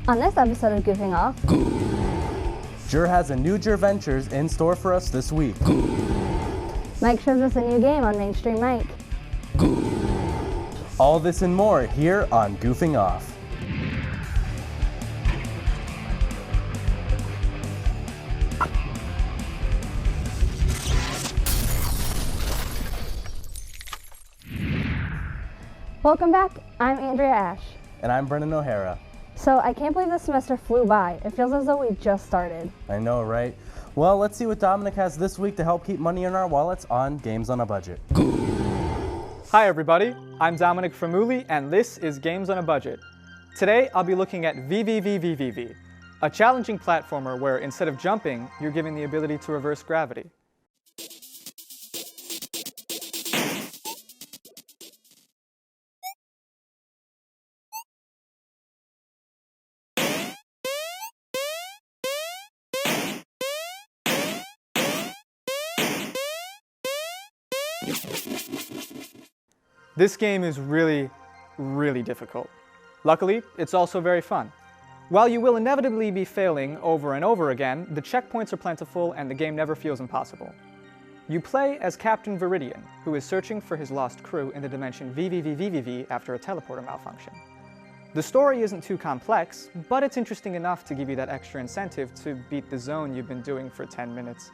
On this episode of Goofing Off, Jur has a new Jur Ventures in store for us this week. Mike shows us a new game on Mainstream Mike. All this and more here on Goofing Off. Welcome back, I'm Andrea Ash. And I'm Brendan O'Hara. So I can't believe this semester flew by. It feels as though we just started. I know, right? Well, let's see what Dominic has this week to help keep money in our wallets on Games on a Budget. Hi everybody, I'm Dominic Framuli and this is Games on a Budget. Today I'll be looking at VVVVVV, a challenging platformer where instead of jumping, you're given the ability to reverse gravity. This game is really difficult. Luckily, it's also very fun. While you will inevitably be failing over and over again, the checkpoints are plentiful and the game never feels impossible. You play as Captain Viridian, who is searching for his lost crew in the dimension VVVVVV after a teleporter malfunction. The story isn't too complex, but it's interesting enough to give you that extra incentive to beat the zone you've been doing for 10 minutes.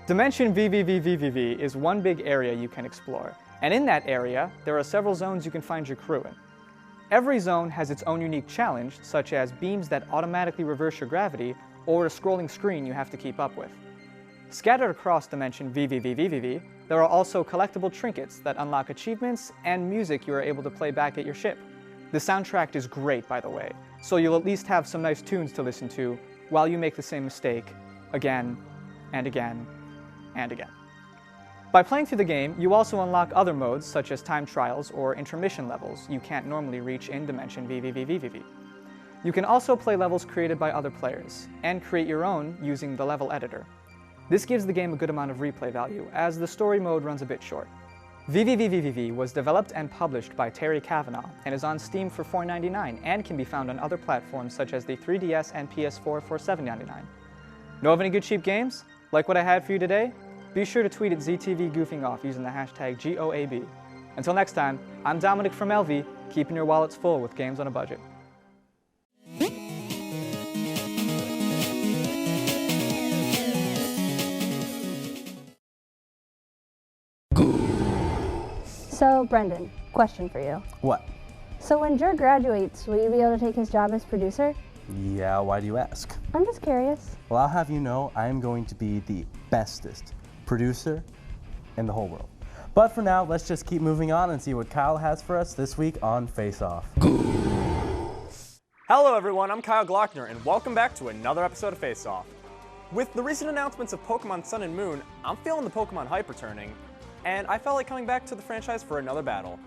Dimension VVVVVV is one big area you can explore. And in that area, there are several zones you can find your crew in. Every zone has its own unique challenge, such as beams that automatically reverse your gravity, or a scrolling screen you have to keep up with. Scattered across Dimension VVVVVV, there are also collectible trinkets that unlock achievements and music you are able to play back at your ship. The soundtrack is great, by the way, so you'll at least have some nice tunes to listen to while you make the same mistake again and again and again. By playing through the game, you also unlock other modes such as time trials or intermission levels you can't normally reach in Dimension VVVVVV. You can also play levels created by other players, and create your own using the level editor. This gives the game a good amount of replay value, as the story mode runs a bit short. VVVVVV was developed and published by Terry Kavanagh, and is on Steam for $4.99 and can be found on other platforms such as the 3DS and PS4 for $7.99. Know of any good cheap games? Like what I had for you today? Be sure to tweet at ZTV Goofing Off using the hashtag GOAB. Until next time, I'm Dominic from LV, keeping your wallets full with games on a budget. So Brendan, question for you. What? So when Jur graduates, will you be able to take his job as producer? Yeah, why do you ask? I'm just curious. Well, I'll have you know I am going to be the bestest producer in the whole world. But for now, let's just keep moving on and see what Kyle has for us this week on Face Off. Hello everyone, I'm Kyle Glockner, and welcome back to another episode of Face Off. With the recent announcements of Pokemon Sun and Moon, I'm feeling the Pokemon hype returning, and I felt like coming back to the franchise for another battle.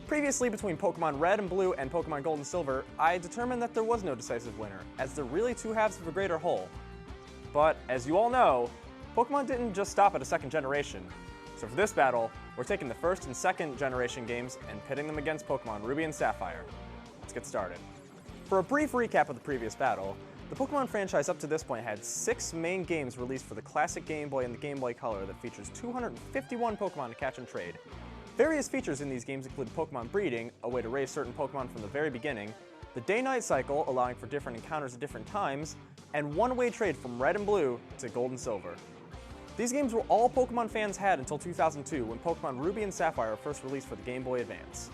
Previously, between Pokemon Red and Blue and Pokemon Gold and Silver, I determined that there was no decisive winner, as they're really two halves of a greater whole. But, as you all know, Pokemon didn't just stop at a second generation. So for this battle, we're taking the first and second generation games and pitting them against Pokemon Ruby and Sapphire. Let's get started. For a brief recap of the previous battle, the Pokemon franchise up to this point had 6 main games released for the classic Game Boy and the Game Boy Color that features 251 Pokemon to catch and trade. Various features in these games include Pokemon breeding, a way to raise certain Pokemon from the very beginning, the day-night cycle, allowing for different encounters at different times, and one-way trade from Red and Blue to Gold and Silver. These games were all Pokemon fans had until 2002, when Pokemon Ruby and Sapphire were first released for the Game Boy Advance.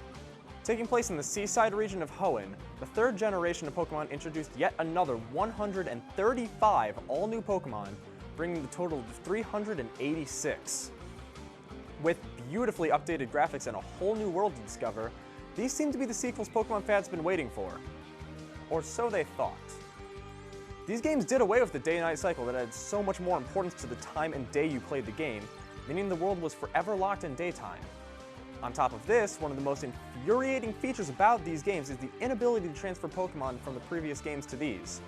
Taking place in the seaside region of Hoenn, the third generation of Pokemon introduced yet another 135 all-new Pokemon, bringing the total to 386. With beautifully updated graphics and a whole new world to discover, these seem to be the sequels Pokemon fans have been waiting for. Or so they thought. These games did away with the day-night cycle that added so much more importance to the time and day you played the game, meaning the world was forever locked in daytime. On top of this, one of the most infuriating features about these games is the inability to transfer Pokemon from the previous games to these.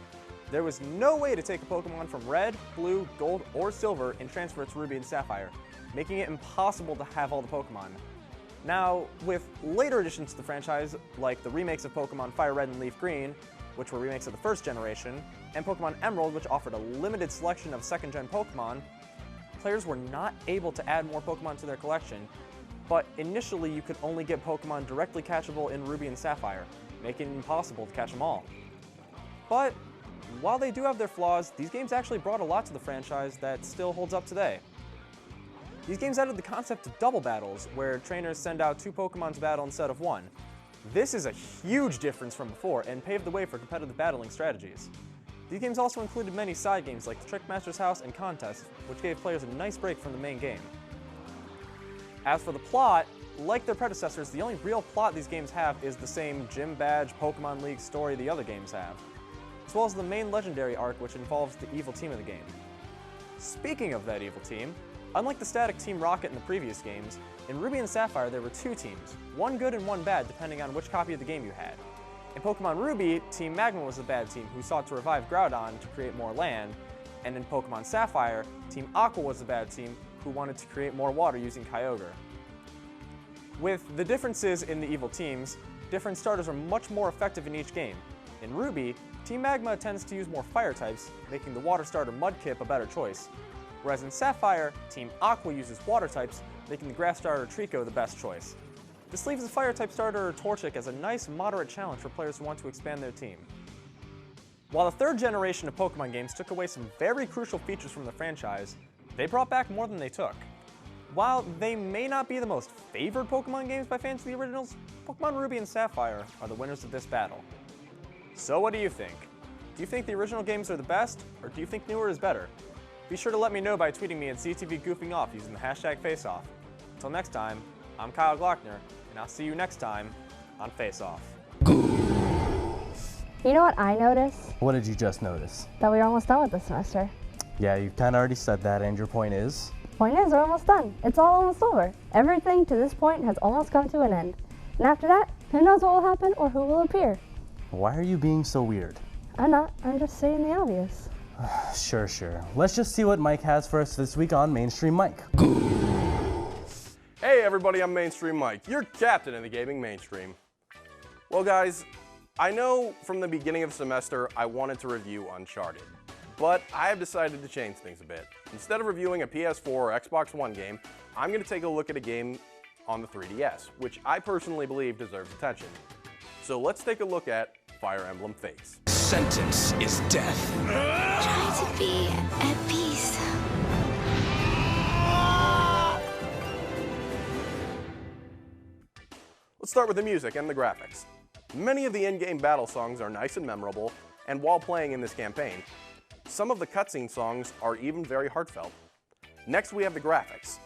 There was no way to take a Pokemon from Red, Blue, Gold, or Silver and transfer it to Ruby and Sapphire, making it impossible to have all the Pokemon. Now, with later additions to the franchise, like the remakes of Pokemon Fire Red and Leaf Green, which were remakes of the first generation, and Pokemon Emerald, which offered a limited selection of second-gen Pokemon, players were not able to add more Pokemon to their collection, but initially you could only get Pokemon directly catchable in Ruby and Sapphire, making it impossible to catch them all. But while they do have their flaws, these games actually brought a lot to the franchise that still holds up today. These games added the concept of double battles, where trainers send out 2 Pokemon to battle instead of 1. This is a huge difference from before and paved the way for competitive battling strategies. These games also included many side games like the Trickmaster's House and Contest, which gave players a nice break from the main game. As for the plot, like their predecessors, the only real plot these games have is the same Gym Badge Pokemon League story the other games have, as well as the main legendary arc, which involves the evil team of the game. Speaking of that evil team, unlike the static Team Rocket in the previous games, in Ruby and Sapphire there were 2 teams, one good and one bad depending on which copy of the game you had. In Pokemon Ruby, Team Magma was the bad team who sought to revive Groudon to create more land, and in Pokemon Sapphire, Team Aqua was the bad team who wanted to create more water using Kyogre. With the differences in the evil teams, different starters are much more effective in each game. In Ruby, Team Magma tends to use more fire types, making the water starter Mudkip a better choice, whereas in Sapphire, Team Aqua uses water types, making the grass starter Trico the best choice. This leaves the fire type starter Torchic as a nice moderate challenge for players who want to expand their team. While the 3rd generation of Pokemon games took away some very crucial features from the franchise, they brought back more than they took. While they may not be the most favored Pokemon games by fans of the originals, Pokemon Ruby and Sapphire are the winners of this battle. So what do you think? Do you think the original games are the best, or do you think newer is better? Be sure to let me know by tweeting me at CTV Goofing Off using the hashtag FaceOff. Until next time, I'm Kyle Glockner, and I'll see you next time on Face Off. You know what I noticed? What did you just notice? That we're almost done with this semester. Yeah, you kind of already said that, and your point is? Point is, we're almost done. It's all almost over. Everything to this point has almost come to an end. And after that, who knows what will happen or who will appear? Why are you being so weird? I'm not. I'm just saying the obvious. Sure. Let's just see what Mike has for us this week on Mainstream Mike. Hey everybody, I'm Mainstream Mike, your captain in the gaming mainstream. Well guys, I know from the beginning of the semester I wanted to review Uncharted, but I have decided to change things a bit. Instead of reviewing a PS4 or Xbox One game, I'm going to take a look at a game on the 3DS, which I personally believe deserves attention. So let's take a look at Fire Emblem Fates. Sentence is death. Try to be at peace. Let's start with the music and the graphics. Many of the in-game battle songs are nice and memorable, and while playing in this campaign, some of the cutscene songs are even very heartfelt. Next we have the graphics.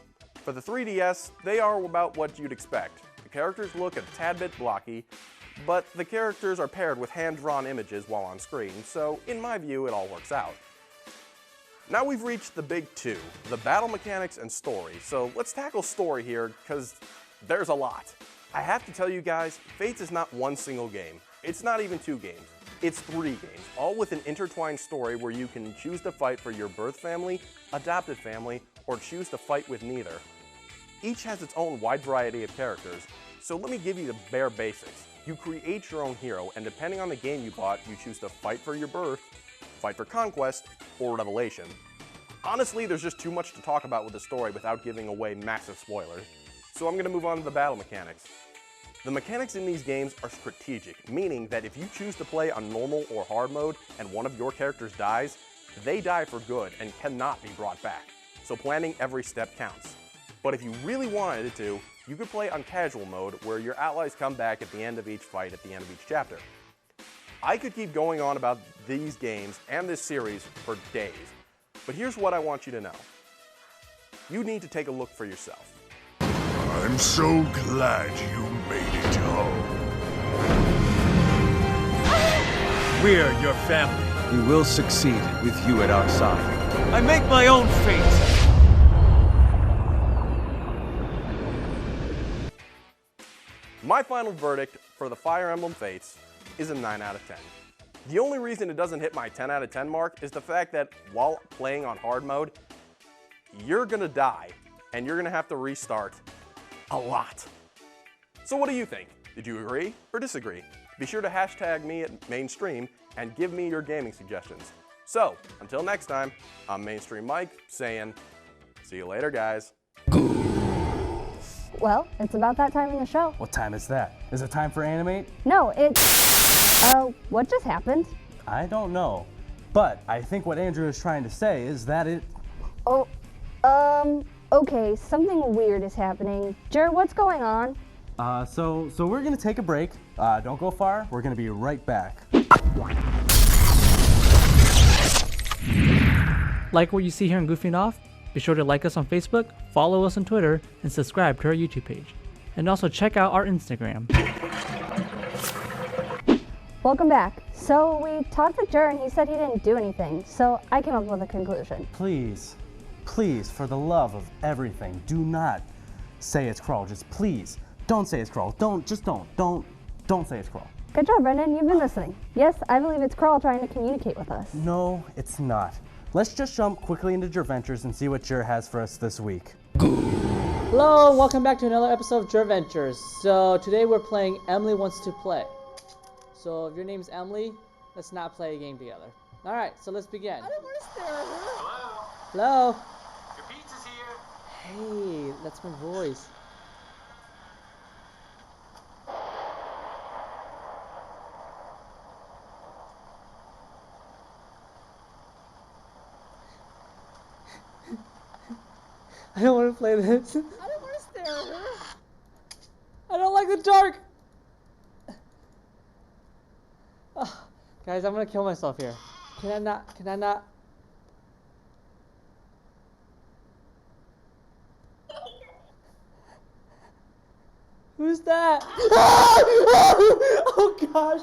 For the 3DS, they are about what you'd expect. The characters look a tad bit blocky, but the characters are paired with hand-drawn images while on screen, so in my view it all works out. Now we've reached the big 2, the battle mechanics and story, so let's tackle story here, because there's a lot. I have to tell you guys, Fates is not one single game. It's not even 2 games. It's 3 games, all with an intertwined story where you can choose to fight for your birth family, adopted family, or choose to fight with neither. Each has its own wide variety of characters, so let me give you the bare basics. You create your own hero, and depending on the game you bought, you choose to fight for your birth, fight for conquest, or revelation. Honestly, there's just too much to talk about with the story without giving away massive spoilers, so I'm going to move on to the battle mechanics. The mechanics in these games are strategic, meaning that if you choose to play on normal or hard mode and one of your characters dies, they die for good and cannot be brought back, so planning every step counts. But if you really wanted to, you could play on casual mode where your allies come back at the end of each fight at the end of each chapter. I could keep going on about these games and this series for days, but here's what I want you to know. You need to take a look for yourself. I'm so glad you made it home. We're your family. We will succeed with you at our side. I make my own fate. My final verdict for the Fire Emblem Fates is a 9 out of 10. The only reason it doesn't hit my 10 out of 10 mark is the fact that while playing on hard mode, you're gonna die and you're gonna have to restart a lot. So what do you think? Did you agree or disagree? Be sure to hashtag me at Mainstream and give me your gaming suggestions. So, until next time, I'm Mainstream Mike saying, see you later, guys. Well, it's about that time in the show. What time is that? Is it time for Animate? No, it's... what just happened? I don't know. But I think what Andrew is trying to say is that it... Oh, okay, something weird is happening. Jared, what's going on? So we're gonna take a break. Don't go far. We're gonna be right back. Like what you see here in Goofing Off? Be sure to like us on Facebook, follow us on Twitter, and subscribe to our YouTube page. And also check out our Instagram. Welcome back. So we talked to Jared and he said he didn't do anything, so I came up with a conclusion. Please, for the love of everything, do not say it's Crawl. Just please, don't say it's Crawl. Don't say it's Crawl. Good job, Brendan. You've been listening. Yes, I believe it's Crawl trying to communicate with us. No, it's not. Let's just jump quickly into Jerventures and see what Jer has for us this week. Hello, and welcome back to another episode of Jerventures. So today we're playing Emily Wants to Play. So if your name's Emily, let's not play a game together. Alright, so let's begin. I don't want to stare at her. Hello. Your pizza's here. Hey, that's my voice. I don't want to play this. I don't want to stare at her. I don't like the dark. Oh, guys, I'm gonna kill myself here. Can I not? Who's that? Oh gosh.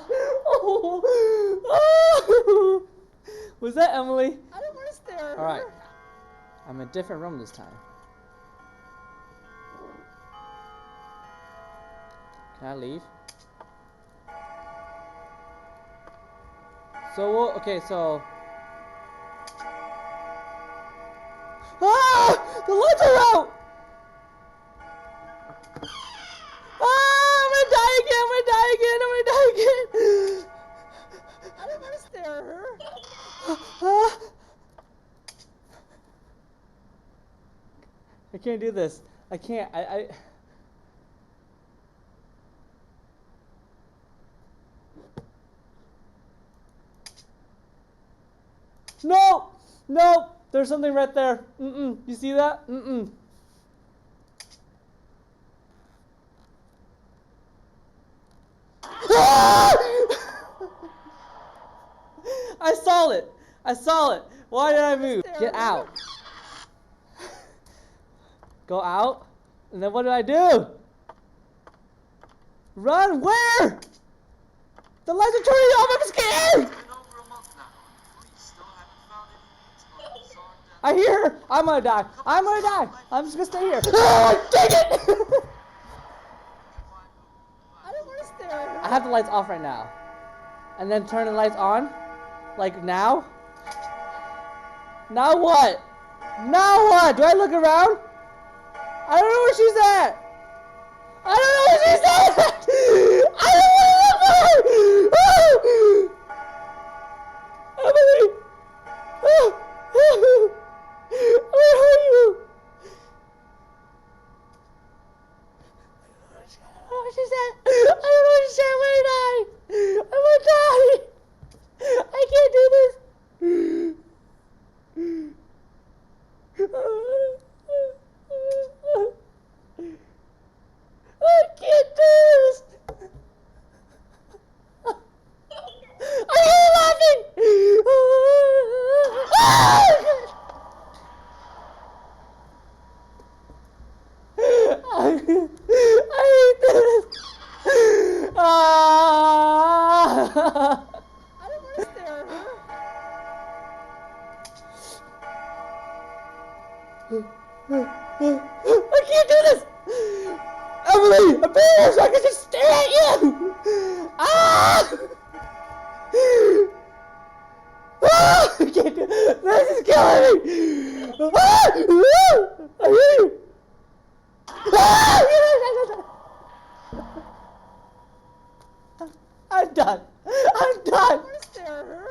Oh. Was that Emily? I don't want to stare at her. Alright. I'm in a different room this time. Can I leave? So, okay, so... Ah! The lights are out! Ah! I'm gonna die again! I don't want to stare at her. Ah! I can't do this. I can't. No! No! There's something right there. You see that? I saw it. Why did I move? Get out. Go out? And then what did I do? Run? Where? The lights are turning off. I'm scared. I hear her. I'm gonna die. I'm just gonna stay here. Oh, dang it! I don't want to stare at her. I have the lights off right now. And then turn the lights on. Like now. Now what? Now what? Do I look around? I don't know where she's at. I don't know where she's at. I don't want to look for her. Emily. Where are you? I don't know where she's at. I don't know where she's at. Where did I? I'm gonna die. I can't do this. I can't do this. I hear you laughing. I hate this. I don't want to stare at her. I can't do this! Emily, I'm here so I can just stare at you! Ah! Ah! I can't do this! This is killing me! Ah! I hear you! Ah! I'm I'm done. Stare at her.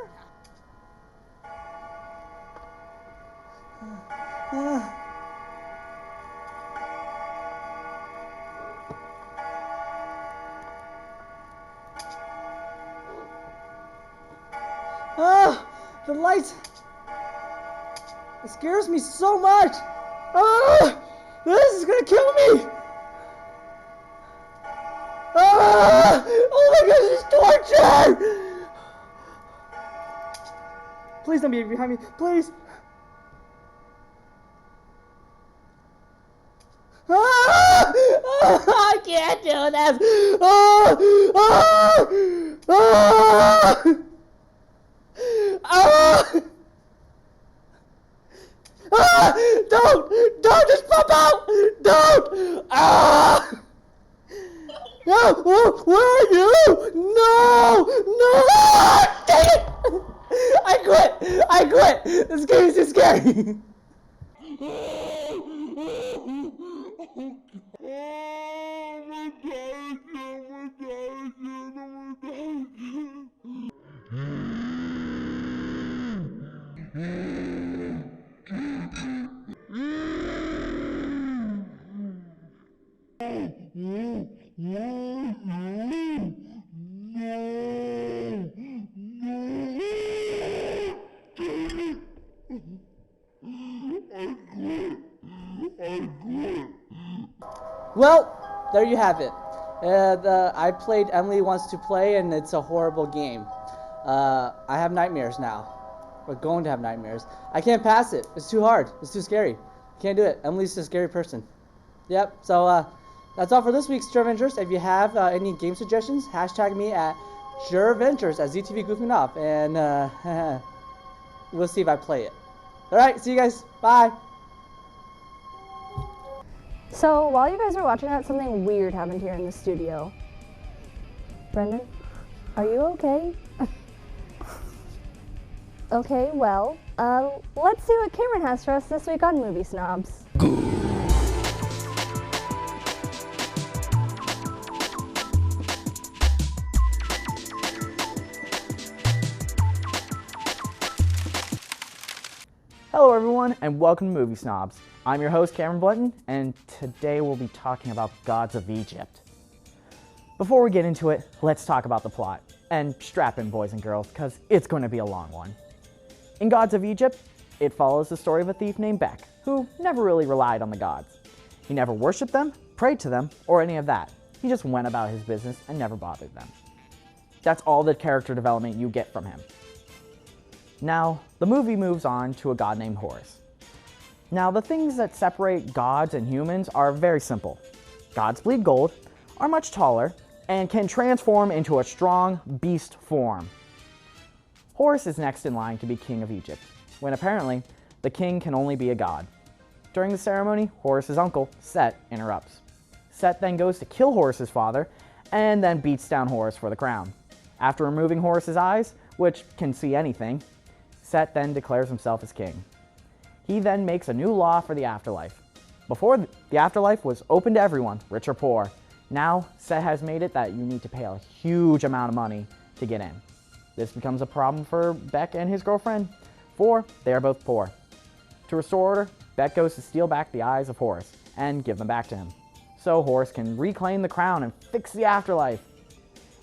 The light. It scares me so much. This is gonna kill me. Oh my gosh, it's torture. Please don't be behind me, please. I can't do this. Don't just pop out. Don't. No, where are you? No. Dang it. I quit. This game is too scary. Well, there you have it. I played Emily Wants to Play, and it's a horrible game. I have nightmares now. We're going to have nightmares. I can't pass it. It's too hard. It's too scary. Can't do it. Emily's a scary person. Yep, so that's all for this week's Sure Ventures. If you have any game suggestions, hashtag me at Sure Ventures at ZTV Goofing Off, and we'll see if I play it. Alright, see you guys. Bye. So while you guys were watching that, something weird happened here in the studio. Brendan, are you okay? Okay, well, let's see what Cameron has for us this week on Movie Snobs. Hello everyone, and welcome to Movie Snobs. I'm your host, Cameron Blanton, and today we'll be talking about Gods of Egypt. Before we get into it, let's talk about the plot. And strap in, boys and girls, because it's going to be a long one. In Gods of Egypt, it follows the story of a thief named Beck, who never really relied on the gods. He never worshipped them, prayed to them, or any of that. He just went about his business and never bothered them. That's all the character development you get from him. Now, the movie moves on to a god named Horus. Now, the things that separate gods and humans are very simple. Gods bleed gold, are much taller, and can transform into a strong beast form. Horus is next in line to be king of Egypt, when apparently the king can only be a god. During the ceremony, Horus's uncle, Set, interrupts. Set then goes to kill Horus's father, and then beats down Horus for the crown. After removing Horus's eyes, which can see anything, Set then declares himself as king. He then makes a new law for the afterlife. Before, the afterlife was open to everyone, rich or poor. Now, Set has made it that you need to pay a huge amount of money to get in. This becomes a problem for Beck and his girlfriend, for they are both poor. To restore order, Beck goes to steal back the eyes of Horus and give them back to him, so Horus can reclaim the crown and fix the afterlife.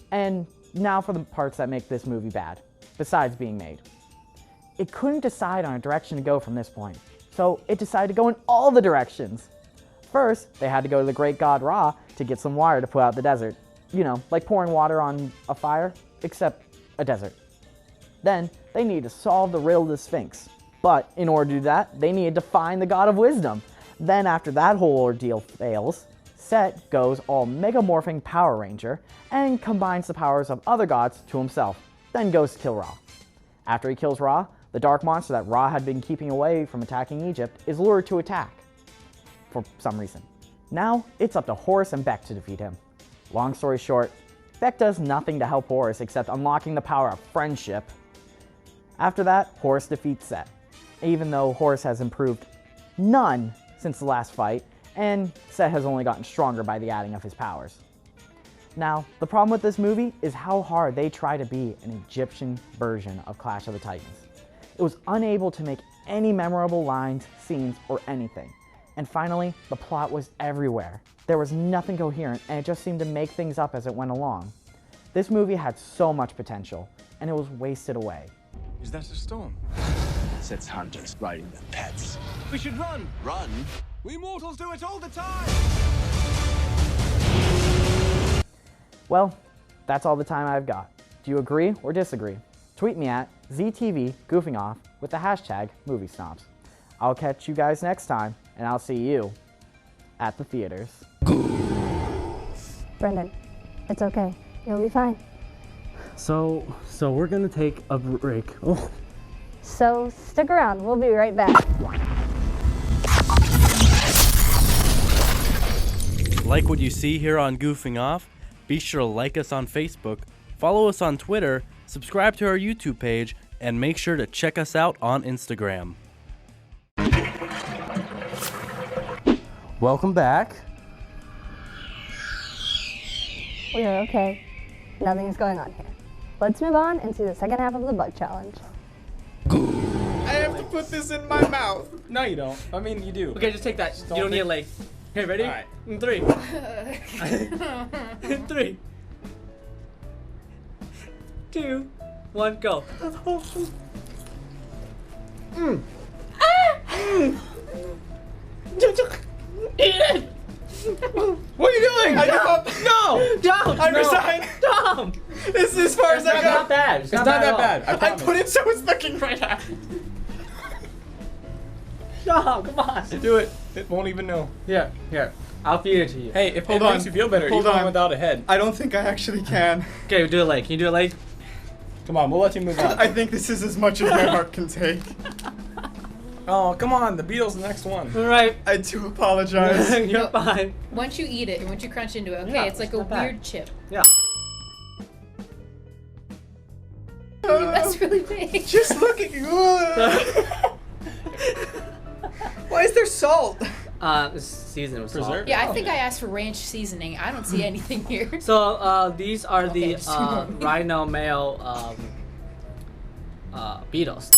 And now for the parts that make this movie bad, besides being made. It couldn't decide on a direction to go from this point, so it decided to go in all the directions. First, they had to go to the great god Ra to get some water to put out the desert. You know, like pouring water on a fire, except a desert. Then, they needed to solve the riddle of the Sphinx. But in order to do that, they needed to find the god of wisdom. Then after that whole ordeal fails, Set goes all Megamorphing Power Ranger and combines the powers of other gods to himself, then goes to kill Ra. After he kills Ra, the dark monster that Ra had been keeping away from attacking Egypt is lured to attack, for some reason. Now, it's up to Horus and Beck to defeat him. Long story short, Beck does nothing to help Horus except unlocking the power of friendship. After that, Horus defeats Set, even though Horus has improved none since the last fight, and Set has only gotten stronger by the adding of his powers. Now, the problem with this movie is how hard they try to be an Egyptian version of Clash of the Titans. It was unable to make any memorable lines, scenes, or anything. And finally, the plot was everywhere. There was nothing coherent, and it just seemed to make things up as it went along. This movie had so much potential, and it was wasted away. Is that a storm? Sets hunters riding their pets. We should run! Run? We mortals do it all the time! Well, that's all the time I've got. Do you agree or disagree? Tweet me at ZTV Goofing Off with the hashtag MovieSnobs. I'll catch you guys next time, and I'll see you at the theaters. Brendan, it's okay. You'll be fine. So we're gonna take a break. Oh. So stick around. We'll be right back. Like what you see here on Goofing Off? Be sure to like us on Facebook, follow us on Twitter, subscribe to our YouTube page, and make sure to check us out on Instagram. Welcome back. We are okay. Nothing is going on here. Let's move on and see the second half of the bug challenge. I have to put this in my mouth. No, you don't. I mean, you do. Okay, just take that. You don't need a leg. Okay, ready? All right. In 3. In 3. 2, 1, go. Eat it! What are you doing? I give up. No! Don't! I resign. Stop! This is as far as I It's go. not bad. It's not that bad. I I promise. put it so it's looking right at it. No, come on. Do it. It won't even know. Here. I'll feed it to you. Hey, if Hold it on. makes you feel better, Hold eat one on. without a head. I don't think I actually can. Okay, do a leg. Can you do a leg? Come on, we'll let you move on. I think this is as much as my heart can take. Oh, come on. The Beatles' the next one. All right. I do apologize. You're fine. Once you eat it, once you crunch into it, okay, Yeah, it's like it's a not bad. weird chip. Yeah. That's really big. Just look at you. Why is there salt? This season was salt. Preserved? Yeah, I think I asked for ranch seasoning. I don't see anything here. So these are Okay, the just ignore me. rhino male beetles.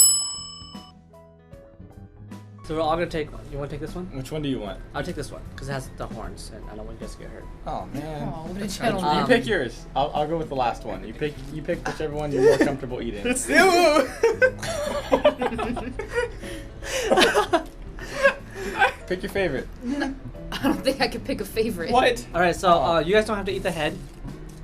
So we're all gonna take one. You want to take this one? Which one do you want? I'll take this one because it has the horns, and I don't want you guys to get hurt. Oh, man. Oh, what a You gentleman. pick yours. I'll go with the last one. You pick whichever one you're more comfortable eating. It's Pick your favorite. I don't think I could pick a favorite. What? All right, so you guys don't have to eat the head.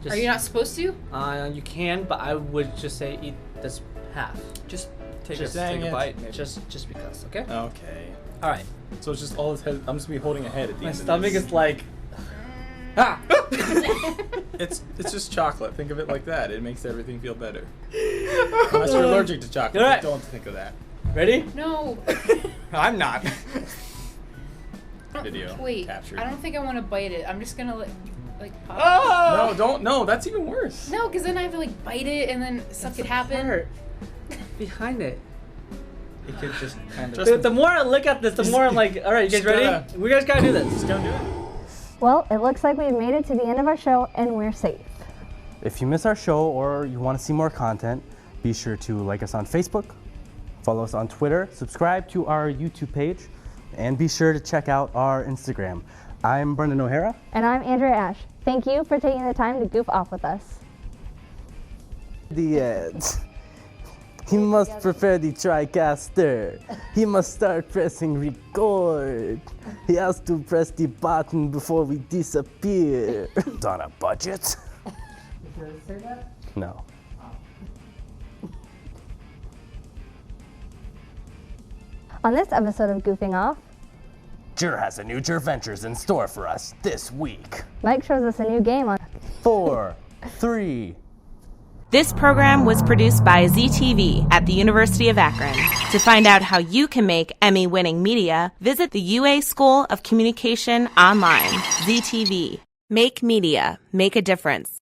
Are you not supposed to? You can, but I would just say eat this half. Just take Just a it. bite. Maybe. Just because, okay? Okay. All right. So it's just all his head. I'm just gonna be holding a head at the My end of stomach this. is like. Ah! It's just chocolate. Think of it like that. It makes everything feel better. Unless you're allergic to chocolate, All right. don't think of that. Ready? No. I'm not. Video Wait, captured. I don't think I want to bite it. I'm just gonna like pop. Oh! No, don't. No, that's even worse. No, because then I have to like bite it and then stuff could happen. Hurt. Behind it. It could just kind of. The more I look at this, the more I'm like, all right, you guys ready? We guys gotta do this. Just gonna do it. Well, it looks like we've made it to the end of our show and we're safe. If you miss our show or you want to see more content, be sure to like us on Facebook, follow us on Twitter, subscribe to our YouTube page, and be sure to check out our Instagram. I'm Brendan O'Hara. And I'm Andrea Ash. Thank you for taking the time to goof off with us. The end. He must prefer the TriCaster. He must start pressing record. He has to press the button before we disappear. On a budget? No. On this episode of Goofing Off, Jur has a new Jur Ventures in store for us this week. Mike shows us a new game on 4, 3. This program was produced by ZTV at the University of Akron. To find out how you can make Emmy-winning media, visit the UA School of Communication online. ZTV. Make media. Make a difference.